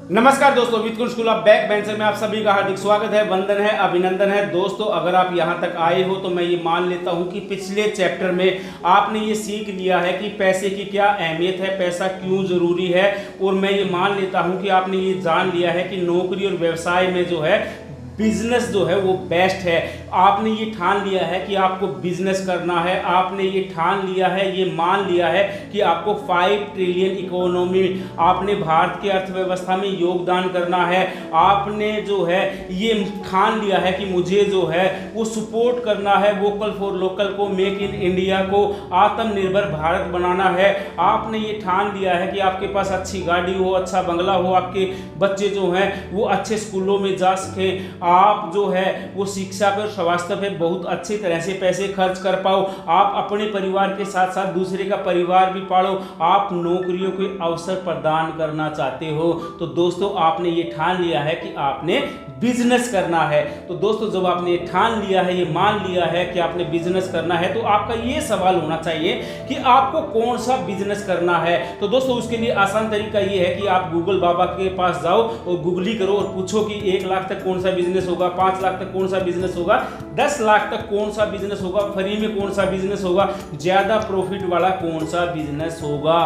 नमस्कार दोस्तों, वित्त स्कूल ऑफ बैक बेंचर में आप सभी का हार्दिक स्वागत है, वंदन है, अभिनंदन है। दोस्तों अगर आप यहां तक आए हो तो मैं ये मान लेता हूं कि पिछले चैप्टर में आपने ये सीख लिया है कि पैसे की क्या अहमियत है, पैसा क्यों ज़रूरी है। और मैं ये मान लेता हूं कि आपने ये जान लिया है कि नौकरी और व्यवसाय में जो है बिजनेस जो है वो बेस्ट है। आपने ये ठान लिया है कि आपको बिजनेस करना है, आपने ये ठान लिया है, ये मान लिया है कि आपको 5 ट्रिलियन इकोनॉमी, आपने भारत की अर्थव्यवस्था में योगदान करना है। आपने जो है ये ठान लिया है कि मुझे जो है वो सपोर्ट करना है वोकल फॉर लोकल को, मेक इन इंडिया को, आत्मनिर्भर भारत बनाना है। आपने ये ठान लिया है कि आपके पास अच्छी गाड़ी हो, अच्छा बंगला हो, आपके बच्चे जो हैं वो अच्छे स्कूलों में जा सकें, आप जो है वो शिक्षा पर, स्वास्थ्य पे बहुत अच्छी तरह से पैसे खर्च कर पाओ, आप अपने परिवार के साथ साथ दूसरे का परिवार भी पालो, आप नौकरियों के अवसर प्रदान करना चाहते हो। तो दोस्तों आपने ये ठान लिया है कि आपने बिजनेस करना है। तो दोस्तों जब आपने ये ठान लिया है, ये मान लिया है कि आपने बिजनेस करना है, तो आपका ये सवाल होना चाहिए कि आपको कौन सा बिजनेस करना है। तो दोस्तों उसके लिए आसान तरीका ये है कि आप गूगल बाबा के पास जाओ और गूगली करो और पूछो कि 1 लाख तक कौन सा बिजनेस होगा, 5 लाख तक कौन सा बिजनेस होगा, 10 लाख तक कौन सा बिजनेस होगा, फ्री में कौन सा बिजनेस होगा, ज्यादा प्रॉफिट वाला कौन सा बिजनेस होगा।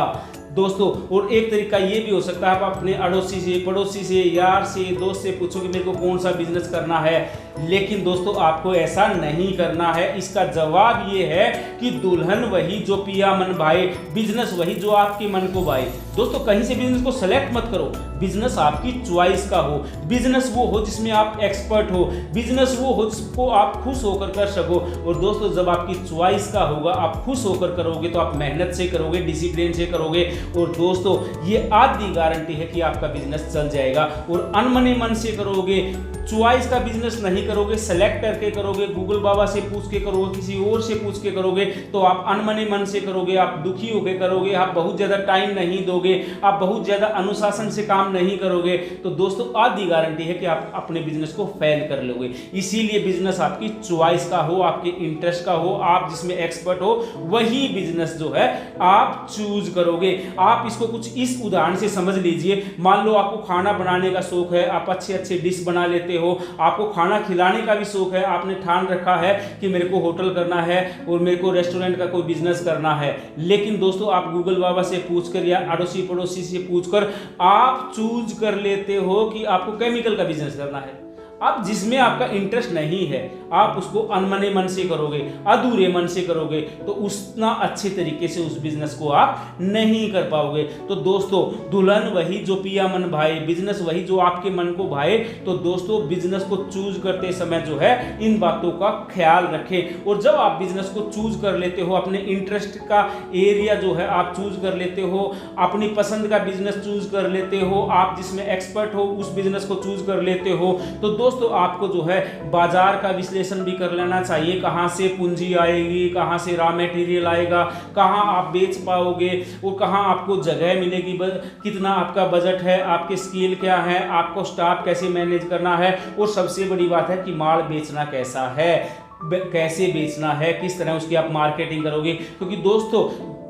दोस्तों और एक तरीका ये भी हो सकता है, आप अपने अड़ोसी से, पड़ोसी से, यार से, दोस्त से पूछो कि मेरे को कौन सा बिजनेस करना है। लेकिन दोस्तों आपको ऐसा नहीं करना है। इसका जवाब ये है कि दुल्हन वही जो पिया मन भाए, बिजनेस वही जो आपके मन को भाए। दोस्तों कहीं से बिजनेस को सेलेक्ट मत करो, बिजनेस आपकी चॉइस का हो, बिजनेस वो हो जिसमें आप एक्सपर्ट हो, बिजनेस वो हो जिसको आप खुश होकर कर सको। और दोस्तों जब आपकी चॉइस का होगा, आप खुश होकर करोगे तो आप मेहनत से करोगे, डिसिप्लिन से करोगे। और दोस्तों ये आधी गारंटी है कि आपका बिजनेस चल जाएगा। और अनमने मन से करोगे, चॉइस का बिजनेस नहीं करोगे, सेलेक्ट करके करोगे, गूगल बाबा से पूछ के करोगे, किसी और से पूछ के करोगे, तो आप अनमने मन से करोगे, आप दुखी होकर करोगे, आप बहुत ज़्यादा टाइम नहीं दोगे, आप बहुत ज़्यादा अनुशासन से काम नहीं करोगे। तो दोस्तों आधी गारंटी है कि आप अपने बिजनेस को फेल कर लोगे। इसीलिए बिजनेस आपकी चॉइस का हो, आपके इंटरेस्ट का हो, आप जिसमें एक्सपर्ट हो, वही बिजनेस जो है आप चूज करोगे। आप इसको कुछ इस उदाहरण से समझ लीजिए। मान लो आपको खाना बनाने का शौक है, आप अच्छे अच्छे डिश बना लेते हो, आपको खाना खिलाने का भी शौक है, आपने ठान रखा है कि मेरे को होटल करना है और मेरे को रेस्टोरेंट का कोई बिजनेस करना है। लेकिन दोस्तों आप गूगल बाबा से पूछकर या अड़ोसी पड़ोसी से पूछकर आप चूज कर लेते हो कि आपको केमिकल का बिजनेस करना है। अब जिसमें आपका इंटरेस्ट नहीं है आप उसको अनमने मन से करोगे, अधूरे मन से करोगे, तो उतना अच्छे तरीके से उस बिजनेस को आप नहीं कर पाओगे। तो दोस्तों दुल्हन वही जो पिया मन भाए, बिजनेस वही जो आपके मन को भाए। तो दोस्तों बिजनेस को चूज करते समय जो है इन बातों का ख्याल रखें। और जब आप बिजनेस को चूज कर लेते हो, अपने इंटरेस्ट का एरिया जो है आप चूज कर लेते हो, अपनी पसंद का बिजनेस चूज कर लेते हो, आप जिसमें एक्सपर्ट हो उस बिजनेस को चूज कर लेते हो, तो दोस्तों आपको जो है बाजार का विश्लेषण भी कर लेना चाहिए। कहां से पूंजी आएगी, कहां से रॉ मटेरियल आएगा, कहां आप बेच पाओगे और कहां आपको जगह मिलेगी, कितना आपका बजट है, आपके स्किल क्या है, आपको स्टाफ कैसे मैनेज करना है, और सबसे बड़ी बात है कि माल बेचना कैसा है, कैसे बेचना है, किस तरह उसकी आप मार्केटिंग करोगे। क्योंकि दोस्तों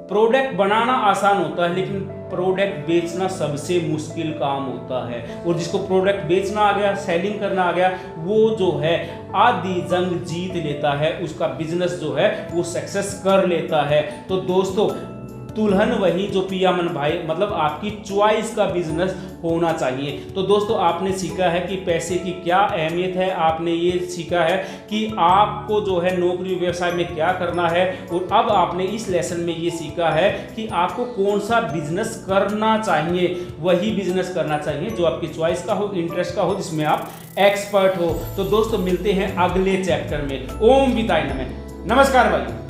प्रोडक्ट बनाना आसान होता है लेकिन प्रोडक्ट बेचना सबसे मुश्किल काम होता है। और जिसको प्रोडक्ट बेचना आ गया, सेलिंग करना आ गया, वो जो है आधी जंग जीत लेता है, उसका बिजनेस जो है वो सक्सेस कर लेता है। तो दोस्तों दुल्हन वही जो पिया मन भाई, मतलब आपकी चॉइस का बिजनेस होना चाहिए। तो दोस्तों आपने सीखा है कि पैसे की क्या अहमियत है, आपने ये सीखा है कि आपको जो है नौकरी व्यवसाय में क्या करना है, और अब आपने इस लेसन में ये सीखा है कि आपको कौन सा बिजनेस करना चाहिए। वही बिजनेस करना चाहिए जो आपकी चॉइस का हो, इंटरेस्ट का हो, जिसमें आप एक्सपर्ट हो। तो दोस्तों मिलते हैं अगले चैप्टर में। ओम विताय नमः। नमस्कार भाई।